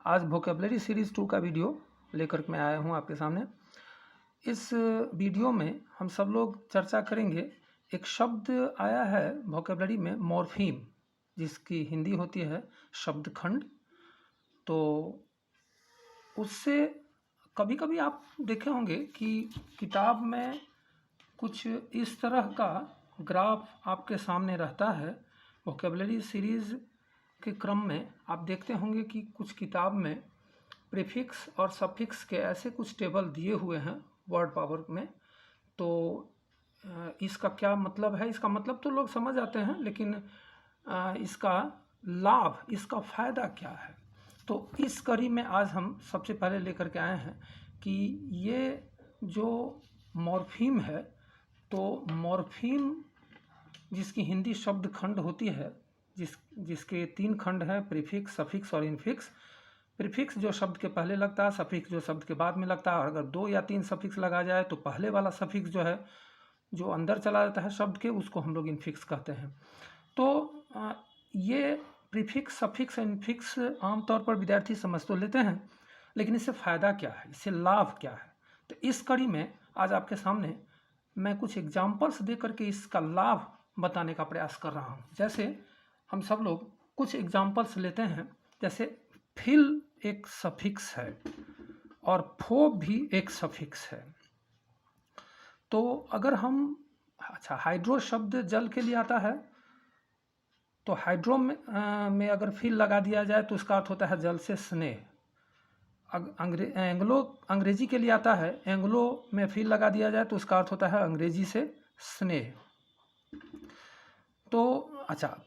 आज vocabulary series 2 का video लेकर के मैं आया हूँ आपके सामने। इस वीडियो में हम सब लोग चर्चा करेंगे। एक शब्द आया है वोकेबलरी में मॉर्फीम, जिसकी हिंदी होती है शब्दखंड। तो उससे कभी कभी आप देखे होंगे कि किताब में कुछ इस तरह का ग्राफ आपके सामने रहता है। वोकेबलरी सीरीज़ के क्रम में आप देखते होंगे कि कुछ किताब में प्रीफिक्स और सफिक्स के ऐसे कुछ टेबल दिए हुए हैं वर्ड पावर में। तो इसका क्या मतलब है? इसका मतलब तो लोग समझ आते हैं, लेकिन इसका लाभ, इसका फ़ायदा क्या है? तो इस कड़ी में आज हम सबसे पहले लेकर के आए हैं कि ये जो मॉर्फीम है, तो मॉर्फीम जिसकी हिंदी शब्द खंड होती है, जिसके 3 खंड है, प्रीफिक्स, सफिक्स और इनफिक्स। प्रीफिक्स जो शब्द के पहले लगता है, सफिक्स जो शब्द के बाद में लगता है। और अगर 2 या 3 सफिक्स लगा जाए तो पहले वाला सफिक्स जो है, जो अंदर चला जाता है शब्द के, उसको हम लोग इनफिक्स कहते हैं। तो ये प्रीफिक्स, सफिक्स, इनफिक्स आमतौर पर विद्यार्थी समझ तो लेते हैं, लेकिन इससे फ़ायदा क्या है, इससे लाभ क्या है? तो इस कड़ी में आज आपके सामने मैं कुछ एग्जाम्पल्स दे करके इसका लाभ बताने का प्रयास कर रहा हूँ। जैसे हम सब लोग कुछ एग्जाम्पल्स लेते हैं। जैसे फिल एक सफिक्स है और फोब भी एक सफिक्स है। तो अगर हम हाइड्रो शब्द जल के लिए आता है, तो हाइड्रो में अगर फिल लगा दिया जाए तो उसका अर्थ होता है जल से स्नेह। अंग्रेजी के लिए आता है, एंग्लो में फिल लगा दिया जाए तो उसका अर्थ होता है अंग्रेजी से स्नेह। तो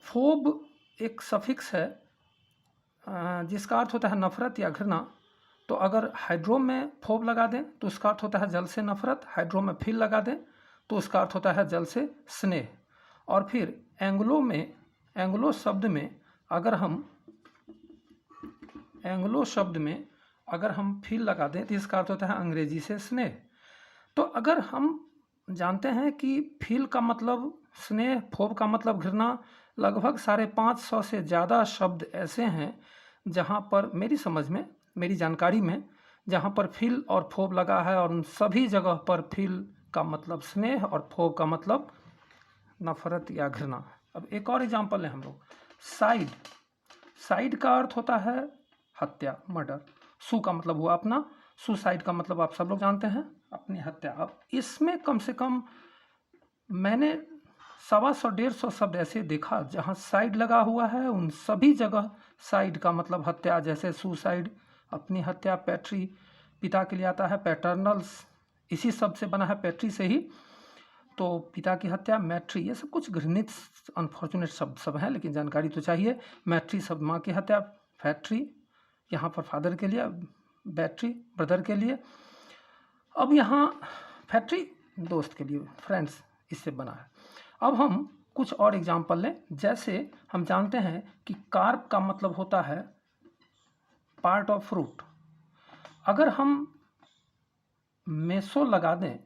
फोब एक सफिक्स है जिसका अर्थ होता है नफरत या घृणा। तो अगर हाइड्रो में फोब लगा दें तो उसका अर्थ होता है जल से नफरत। हाइड्रो में फिल लगा दें तो उसका अर्थ होता है जल से स्नेह। और फिर एंग्लो शब्द में अगर हम फिल लगा दें तो इसका अर्थ होता है अंग्रेजी से स्नेह। तो अगर हम जानते हैं कि फिल का मतलब स्नेह, फोब का मतलब घृणा, लगभग 550 से ज़्यादा शब्द ऐसे हैं जहाँ पर मेरी समझ में, मेरी जानकारी में, जहाँ पर फिल और फोब लगा है, और उन सभी जगह पर फिल का मतलब स्नेह और फोब का मतलब नफरत या घृणा। अब एक और एग्जाम्पल है हम लोग। साइड का अर्थ होता है हत्या, मर्डर। सू का मतलब हुआ अपना, सुसाइड का मतलब आप सब लोग जानते हैं, अपनी हत्या। अब इसमें कम से कम मैंने 125-150 शब्द ऐसे देखा जहाँ साइड लगा हुआ है। उन सभी जगह साइड का मतलब हत्या, जैसे सुसाइड अपनी हत्या, पैट्री पिता के लिए आता है, पैटर्नल्स इसी शब्द से बना है, पैट्री से ही, तो पिता की हत्या, मैट्री, ये सब कुछ घृणित अनफॉर्चुनेट शब्द सब हैं, लेकिन जानकारी तो चाहिए। मैट्री शब्द माँ की हत्या, फैक्ट्री यहाँ पर फादर के लिए, बैटरी ब्रदर के लिए। अब यहाँ फैक्ट्री दोस्त के लिए, फ्रेंड्स, इससे बना है। अब हम कुछ और एग्जाम्पल लें। जैसे हम जानते हैं कि कार्प का मतलब होता है पार्ट ऑफ फ्रूट। अगर हम मेसो लगा दें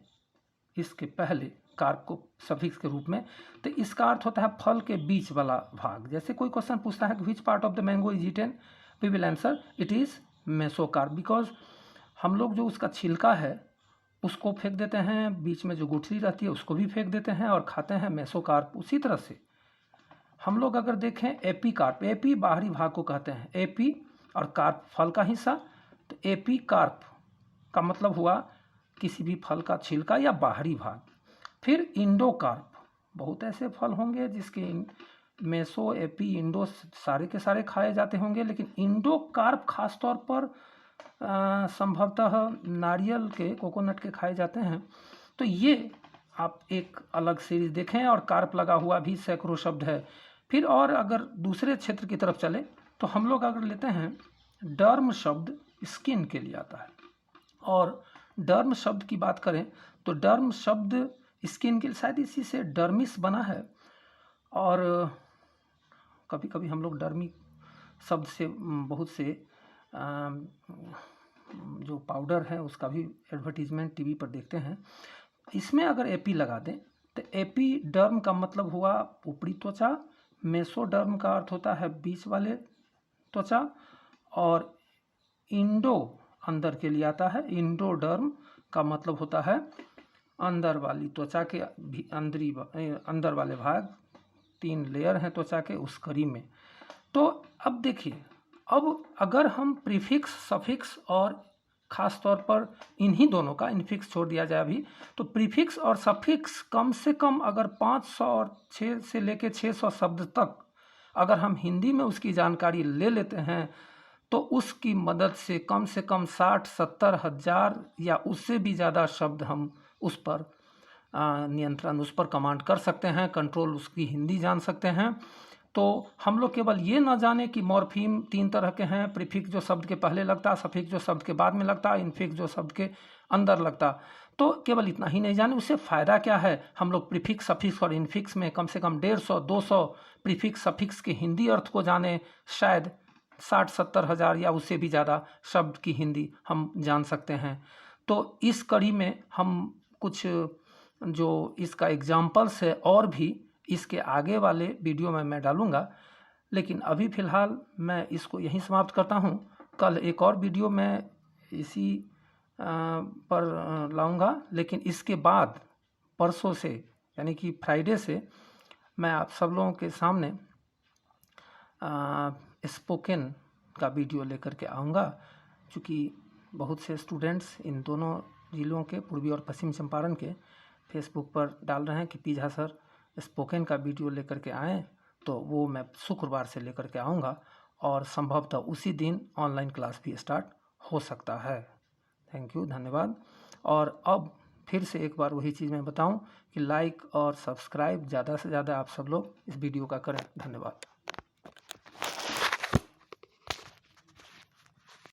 इसके पहले, कार्प को सफिक्स के रूप में, तो इसका अर्थ होता है फल के बीच वाला भाग। जैसे कोई क्वेश्चन पूछता है कि which part of the mango is eaten, we will answer it is mesocarp, because हम लोग जो उसका छिलका है उसको फेंक देते हैं, बीच में जो गुठली रहती है उसको भी फेंक देते हैं और खाते हैं, मेसोकार्प। उसी तरह से हम लोग अगर देखें एपी कार्प, एपी बाहरी भाग को कहते हैं, एपी और कार्प फल का हिस्सा, तो एपी कार्प का मतलब हुआ किसी भी फल का छिलका या बाहरी भाग। फिर इंडोकार्प, बहुत ऐसे फल होंगे जिसके मेसो, एपी, इंडो सारे के सारे खाए जाते होंगे, लेकिन इंडोकार्प खासतौर पर संभवतः नारियल के, कोकोनट के खाए जाते हैं। तो ये आप एक अलग सीरीज देखें। और कार्प लगा हुआ भी सैकड़ों शब्द है। फिर और अगर दूसरे क्षेत्र की तरफ चले तो हम लोग अगर लेते हैं, डर्म शब्द स्किन के लिए आता है। और डर्म शब्द की बात करें तो डर्म शब्द स्किन के लिए, शायद इसी से डर्मिस बना है। और कभी कभी हम लोग डर्मी शब्द से बहुत से जो पाउडर है उसका भी एडवर्टीजमेंट टीवी पर देखते हैं। इसमें अगर एपी लगा दें तो एपी डर्म का मतलब हुआ ऊपरी त्वचा, मेसोडर्म का अर्थ होता है बीच वाले त्वचा, और इंडो अंदर के लिए आता है। इंडोडर्म का मतलब होता है अंदर वाली त्वचा के भी अंदर वाले भाग, 3 लेयर हैं त्वचा के उस कड़ी में। तो अब देखिए, अब अगर हम प्रीफिक्स सफिक्स और ख़ास तौर पर इन्हीं दोनों का, इनफिक्स छोड़ दिया जाए अभी, तो प्रीफिक्स और सफिक्स कम से कम अगर 500 और 6 से लेके 600 शब्द तक अगर हम हिंदी में उसकी जानकारी ले लेते हैं तो उसकी मदद से कम 60-70 हज़ार या उससे भी ज़्यादा शब्द हम उस पर नियंत्रण, उस पर कमांड कर सकते हैं, कंट्रोल उसकी हिंदी जान सकते हैं। तो हम लोग केवल ये ना जाने कि मॉर्फीम 3 तरह के हैं, प्रीफिक्स जो शब्द के पहले लगता, सफिक्स जो शब्द के बाद में लगता, इनफिक्स जो शब्द के अंदर लगता, तो केवल इतना ही नहीं जाने, उससे फ़ायदा क्या है। हम लोग प्रीफिक्स सफिक्स और इनफिक्स में कम से कम 150-200 प्रीफिक्स सफिक्स के हिंदी अर्थ को जाने, शायद 60-70 हज़ार या उससे भी ज़्यादा शब्द की हिंदी हम जान सकते हैं। तो इस कड़ी में हम कुछ जो इसका एग्जाम्पल्स है और भी इसके आगे वाले वीडियो में मैं डालूँगा, लेकिन अभी फ़िलहाल मैं इसको यहीं समाप्त करता हूँ। कल एक और वीडियो मैं इसी पर लाऊँगा, लेकिन इसके बाद परसों से यानी कि फ्राइडे से मैं आप सब लोगों के सामने स्पोकन का वीडियो लेकर के आऊँगा, क्योंकि बहुत से स्टूडेंट्स इन दोनों ज़िलों के, पूर्वी और पश्चिम चंपारण के, फेसबुक पर डाल रहे हैं कि पीझा सर स्पोकन का वीडियो लेकर के आएँ, तो वो मैं शुक्रवार से लेकर के आऊँगा और संभवतः उसी दिन ऑनलाइन क्लास भी स्टार्ट हो सकता है। थैंक यू, धन्यवाद। और अब फिर से एक बार वही चीज़ मैं बताऊं कि लाइक और सब्सक्राइब ज़्यादा से ज़्यादा आप सब लोग इस वीडियो का करें। धन्यवाद।